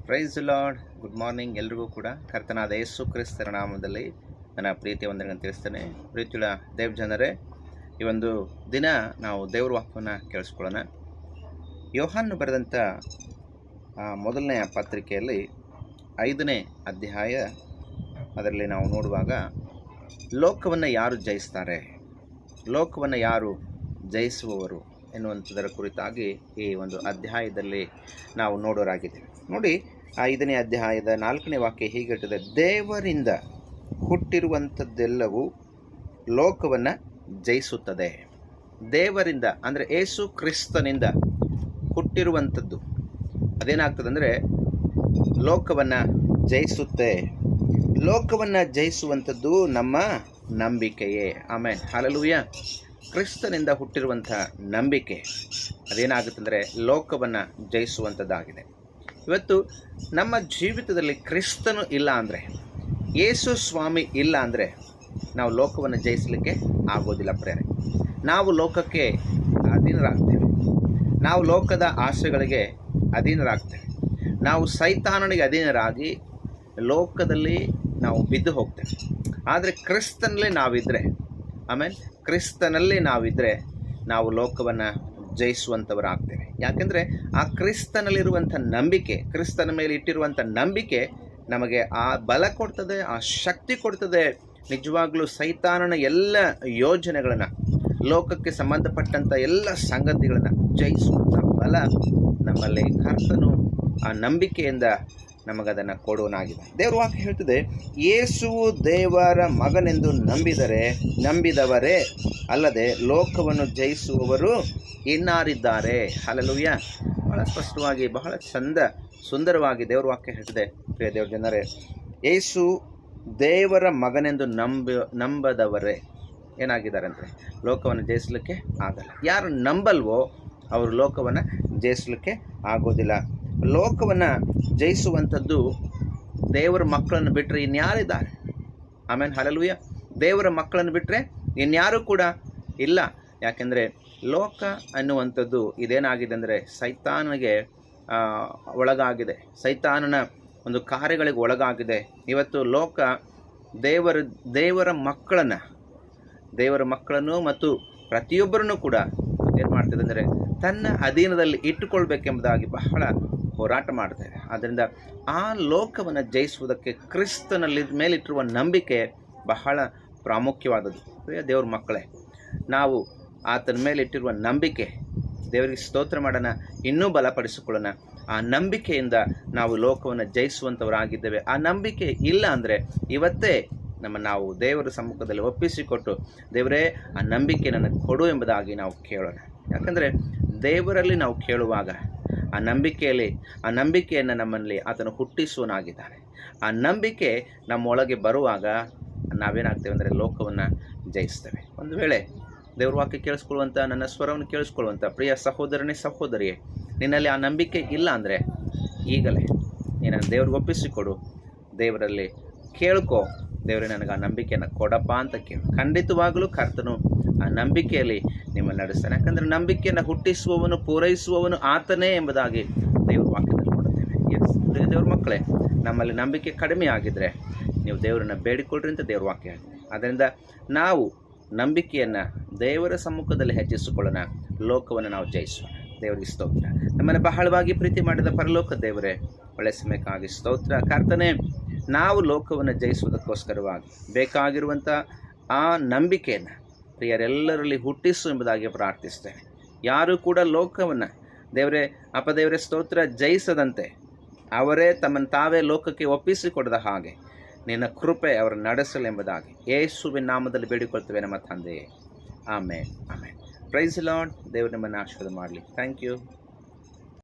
Price lord. Good morning ಎಲ್ರಿಗೂ ಕೂಡ ಕರ್ತನಾದ ಯೇಸು ಕ್ರಿಸ್ತರ ನಾಮದಲ್ಲಿ ನನ್ನ ಪ್ರೀತಿಯ ವಂದನೆಗಳನ್ನು ತಿಳಿಸ್ತೇನೆ. ಪ್ರೀತಿಯುಳ್ಳ ದೇವ್ ಜನರೇ, ಈ ಒಂದು ದಿನ ನಾವು ದೇವ್ರ ವಾಕ್ಯವನ್ನು ಕೇಳಿಸ್ಕೊಳ್ಳೋಣ. ಯೋಹಾನ್ ಬರೆದಂಥ ಮೊದಲನೆಯ ಪತ್ರಿಕೆಯಲ್ಲಿ 5ನೇ ಅಧ್ಯಾಯ, ಅದರಲ್ಲಿ ನಾವು ನೋಡುವಾಗ ಲೋಕವನ್ನು ಯಾರು ಜಯಿಸ್ತಾರೆ, ಲೋಕವನ್ನು ಯಾರು ಜಯಿಸುವವರು ಎನ್ನುವಂಥದ್ದರ ಕುರಿತಾಗಿ ಈ ಒಂದು ಅಧ್ಯಾಯದಲ್ಲಿ ನಾವು ನೋಡೋರಾಗಿದ್ದೇವೆ. ನೋಡಿ, 5ನೇ ಅಧ್ಯಾಯದ 4ನೇ ವಾಕ್ಯ ಹೀಗಿರ್ತದೆ: ದೇವರಿಂದ ಹುಟ್ಟಿರುವಂಥದ್ದೆಲ್ಲವೂ ಲೋಕವನ್ನು ಜಯಿಸುತ್ತದೆ. ದೇವರಿಂದ ಅಂದರೆ ಯೇಸು ಕ್ರಿಸ್ತನಿಂದ ಹುಟ್ಟಿರುವಂಥದ್ದು ಅದೇನಾಗ್ತದೆ ಅಂದರೆ ಲೋಕವನ್ನು ಜಯಿಸುತ್ತೆ. ಲೋಕವನ್ನು ಜಯಿಸುವಂಥದ್ದು ನಮ್ಮ ನಂಬಿಕೆಯೇ. Amen, hallelujah. ಕ್ರಿಸ್ತನಿಂದ ಹುಟ್ಟಿರುವಂಥ ನಂಬಿಕೆ ಅದೇನಾಗುತ್ತಂದರೆ ಲೋಕವನ್ನು ಜಯಿಸುವಂಥದ್ದಾಗಿದೆ. ಇವತ್ತು ನಮ್ಮ ಜೀವಿತದಲ್ಲಿ ಕ್ರಿಸ್ತನು ಇಲ್ಲ ಅಂದರೆ, ಯೇಸು ಸ್ವಾಮಿ ಇಲ್ಲ ಅಂದರೆ ನಾವು ಲೋಕವನ್ನು ಜಯಿಸಲಿಕ್ಕೆ ಆಗೋದಿಲ್ಲ ಪ್ರೇರೆ. ನಾವು ಲೋಕಕ್ಕೆ ಅಧೀನರಾಗ್ತೇವೆ, ನಾವು ಲೋಕದ ಆಸೆಗಳಿಗೆ ಅಧೀನರಾಗ್ತೇವೆ, ನಾವು ಸೈತಾನನಿಗೆ ಅಧೀನರಾಗಿ ಲೋಕದಲ್ಲಿ ನಾವು ಬಿದ್ದು ಹೋಗ್ತೇವೆ. ಆದರೆ ಕ್ರಿಸ್ತನಲ್ಲೇ ನಾವಿದ್ದರೆ, ಆಮೇಲೆ ಕ್ರಿಸ್ತನಲ್ಲಿ ನಾವಿದ್ದರೆ ನಾವು ಲೋಕವನ್ನು ಜಯಿಸುವಂಥವರಾಗ್ತೇವೆ. ಯಾಕೆಂದರೆ ಆ ಕ್ರಿಸ್ತನಲ್ಲಿರುವಂಥ ನಂಬಿಕೆ, ಕ್ರಿಸ್ತನ ಮೇಲೆ ಇಟ್ಟಿರುವಂಥ ನಂಬಿಕೆ ನಮಗೆ ಆ ಬಲ ಕೊಡ್ತದೆ, ಆ ಶಕ್ತಿ ಕೊಡ್ತದೆ. ನಿಜವಾಗ್ಲೂ ಸೈತಾನನ ಎಲ್ಲ ಯೋಜನೆಗಳನ್ನು, ಲೋಕಕ್ಕೆ ಸಂಬಂಧಪಟ್ಟಂಥ ಎಲ್ಲ ಸಂಗತಿಗಳನ್ನು ಜಯಿಸುವಂಥ ಬಲ ನಮ್ಮಲ್ಲಿ ಕರ್ತನು ಆ ನಂಬಿಕೆಯಿಂದ ನಮಗದನ್ನು ಕೊಡುವನಾಗಿದೆ. ದೇವ್ರ ವಾಕ್ಯ ಹೇಳ್ತದೆ, ಯೇಸುವು ದೇವರ ಮಗನೆಂದು ನಂಬಿದವರೇ ಅಲ್ಲದೆ ಲೋಕವನ್ನು ಜಯಿಸುವವರು ಇನ್ನಾರಿದ್ದಾರೆ. ಹಲ್ಲೆಲೂಯಾ. ಬಹಳ ಸ್ಪಷ್ಟವಾಗಿ, ಬಹಳ ಸುಂದರವಾಗಿ ದೇವ್ರ ವಾಕ್ಯ ಹೇಳ್ತದೆ. ಪ್ರಿಯ ದೇವ್ರ ಜನರೇ, ಯೇಸು ದೇವರ ಮಗನೆಂದು ನಂಬದವರೇ ಏನಾಗಿದ್ದಾರೆ ಅಂದರೆ ಲೋಕವನ್ನು ಜಯಿಸಲಿಕ್ಕೆ ಆಗಲ್ಲ. ಯಾರು ನಂಬಲ್ವೋ ಅವರು ಲೋಕವನ್ನು ಜಯಿಸಲಿಕ್ಕೆ ಆಗೋದಿಲ್ಲ. ಲೋಕವನ್ನು ಜಯಿಸುವಂಥದ್ದು ದೇವರ ಮಕ್ಕಳನ್ನು ಬಿಟ್ಟರೆ ಇನ್ಯಾರಿದ್ದಾರೆ? ಆಮೇಲೆ ಹಲ್ಲೆಲೂಯಾ. ದೇವರ ಮಕ್ಕಳನ್ನು ಬಿಟ್ಟರೆ ಇನ್ಯಾರೂ ಕೂಡ ಇಲ್ಲ. ಯಾಕೆಂದರೆ ಲೋಕ ಅನ್ನುವಂಥದ್ದು ಇದೇನಾಗಿದೆ ಅಂದರೆ ಸೈತಾನನಿಗೆ ಒಳಗಾಗಿದೆ, ಸೈತಾನನ ಒಂದು ಕಾರ್ಯಗಳಿಗೆ ಒಳಗಾಗಿದೆ. ಇವತ್ತು ಲೋಕ ದೇವರ ಮಕ್ಕಳನ್ನು ಮತ್ತು ಪ್ರತಿಯೊಬ್ಬರನ್ನು ಕೂಡ ಏನು ಮಾಡ್ತದೆ ಅಂದರೆ ತನ್ನ ಅಧೀನದಲ್ಲಿ ಇಟ್ಟುಕೊಳ್ಬೇಕೆಂಬುದಾಗಿ ಬಹಳ ಹೋರಾಟ ಮಾಡ್ತಾರೆ. ಆದ್ದರಿಂದ ಆ ಲೋಕವನ್ನು ಜಯಿಸುವುದಕ್ಕೆ ಕ್ರಿಸ್ತನಲ್ಲಿ ಮೇಲಿಟ್ಟಿರುವ ನಂಬಿಕೆ ಬಹಳ ಪ್ರಾಮುಖ್ಯವಾದದ್ದು. ದೇವ್ರ ಮಕ್ಕಳೇ, ನಾವು ಆತನ ಮೇಲಿಟ್ಟಿರುವ ನಂಬಿಕೆ, ದೇವರಿಗೆ ಸ್ತೋತ್ರ ಮಾಡೋಣ, ಇನ್ನೂ ಬಲಪಡಿಸಿಕೊಳ್ಳೋಣ. ಆ ನಂಬಿಕೆಯಿಂದ ನಾವು ಲೋಕವನ್ನು ಜಯಿಸುವಂಥವರಾಗಿದ್ದೇವೆ. ಆ ನಂಬಿಕೆ ಇಲ್ಲ ಅಂದರೆ ಇವತ್ತೇ ನಾವು ದೇವರ ಸಮ್ಮುಖದಲ್ಲಿ ಒಪ್ಪಿಸಿಕೊಟ್ಟು, ದೇವರೇ ಆ ನಂಬಿಕೆ ನನಗೆ ಕೊಡು ಎಂಬುದಾಗಿ ನಾವು ಕೇಳೋಣ. ಯಾಕಂದರೆ ದೇವರಲ್ಲಿ ನಾವು ಕೇಳುವಾಗ ಆ ನಂಬಿಕೆಯನ್ನು ನಮ್ಮಲ್ಲಿ ಆತನು ಹುಟ್ಟಿಸುವನಾಗಿದ್ದಾನೆ. ಆ ನಂಬಿಕೆ ನಮ್ಮೊಳಗೆ ಬರುವಾಗ ನಾವೇನಾಗ್ತೇವೆ ಅಂದರೆ ಲೋಕವನ್ನು ಜಯಿಸ್ತೇವೆ. ಒಂದು ವೇಳೆ ದೇವ್ರ ವಾಕ್ಯ ಕೇಳಿಸ್ಕೊಳ್ಳುವಂಥ, ನನ್ನ ಸ್ವರವನ್ನು ಕೇಳಿಸ್ಕೊಳ್ಳುವಂಥ ಪ್ರಿಯ ಸಹೋದರನೇ ಸಹೋದರಿಯೇ, ನಿನ್ನಲ್ಲಿ ಆ ನಂಬಿಕೆ ಇಲ್ಲ ಅಂದರೆ ಈಗಲೇ ನೀನು ದೇವ್ರಿಗೆ ಒಪ್ಪಿಸಿಕೊಡು, ದೇವರಲ್ಲಿ ಕೇಳ್ಕೊ, ದೇವರೇ ನನಗೆ ಆ ನಂಬಿಕೆಯನ್ನು ಕೊಡಪ್ಪ ಅಂತ ಕೇಳು. ಖಂಡಿತವಾಗಲೂ ಕರ್ತನು ಆ ನಂಬಿಕೆಯಲ್ಲಿ ನಿಮ್ಮನ್ನು ನಡೆಸ್ತಾನೆ. ಯಾಕಂದರೆ ನಂಬಿಕೆಯನ್ನು ಹುಟ್ಟಿಸುವವನು, ಪೂರೈಸುವವನು ಆತನೇ ಎಂಬುದಾಗಿ ದೇವ್ರ ವಾಕ್ಯದಲ್ಲಿ ನೋಡುತ್ತೇವೆ. ದೇವ್ರ ಮಕ್ಕಳೇ, ನಮ್ಮಲ್ಲಿ ನಂಬಿಕೆ ಕಡಿಮೆ ಆಗಿದ್ದರೆ ನೀವು ದೇವರನ್ನು ಬೇಡಿಕೊಳ್ಳ್ರಿ ಅಂತ ದೇವ್ರ ವಾಕ್ಯ ಹೇಳ್ತೀವಿ. ಆದ್ದರಿಂದ ನಾವು ನಂಬಿಕೆಯನ್ನು ದೇವರ ಸಮ್ಮುಖದಲ್ಲಿ ಹೆಚ್ಚಿಸಿಕೊಳ್ಳೋಣ, ಲೋಕವನ್ನು ನಾವು ಜಯಿಸೋಣ. ದೇವರಿಗೆ ಸ್ತೋತ್ರ. ನಮ್ಮನ್ನು ಬಹಳವಾಗಿ ಪ್ರೀತಿ ಮಾಡಿದ ಪರಲೋಕ ದೇವರೇ, ಒಳ್ಳೆ ಸಮಯಕ್ಕಾಗಿ ಸ್ತೋತ್ರ. ಕರ್ತನೇ, ನಾವು ಲೋಕವನ್ನು ಜಯಿಸುವುದಕ್ಕೋಸ್ಕರವಾಗಿ ಬೇಕಾಗಿರುವಂಥ ಆ ನಂಬಿಕೆಯನ್ನು ಪ್ರಿಯರೆಲ್ಲರಲ್ಲಿ ಹುಟ್ಟಿಸು ಎಂಬುದಾಗಿ ಪ್ರಾರ್ಥಿಸ್ತೇನೆ. ಯಾರೂ ಕೂಡ ಲೋಕವನ್ನು ದೇವರೇ ಸ್ತೋತ್ರ ಜಯಿಸದಂತೆ ಅವರೇ ತಮ್ಮನ್ನು ತಾವೇ ಲೋಕಕ್ಕೆ ಒಪ್ಪಿಸಿಕೊಡದ ಹಾಗೆ ನಿನ್ನ ಕೃಪೆ ಅವರು ನಡೆಸಲೆಂಬುದಾಗಿ ಯೇಸುವಿನ ನಾಮದಲ್ಲಿ ಬೇಡಿಕೊಳ್ತೇವೆ ನಮ್ಮ ತಂದೆಯೇ. Amen, amen. Praise Lord. ದೇವರು ನಿಮ್ಮನ್ನು ಆಶೀರ್ವಾದ ಮಾಡಲಿ. Thank you.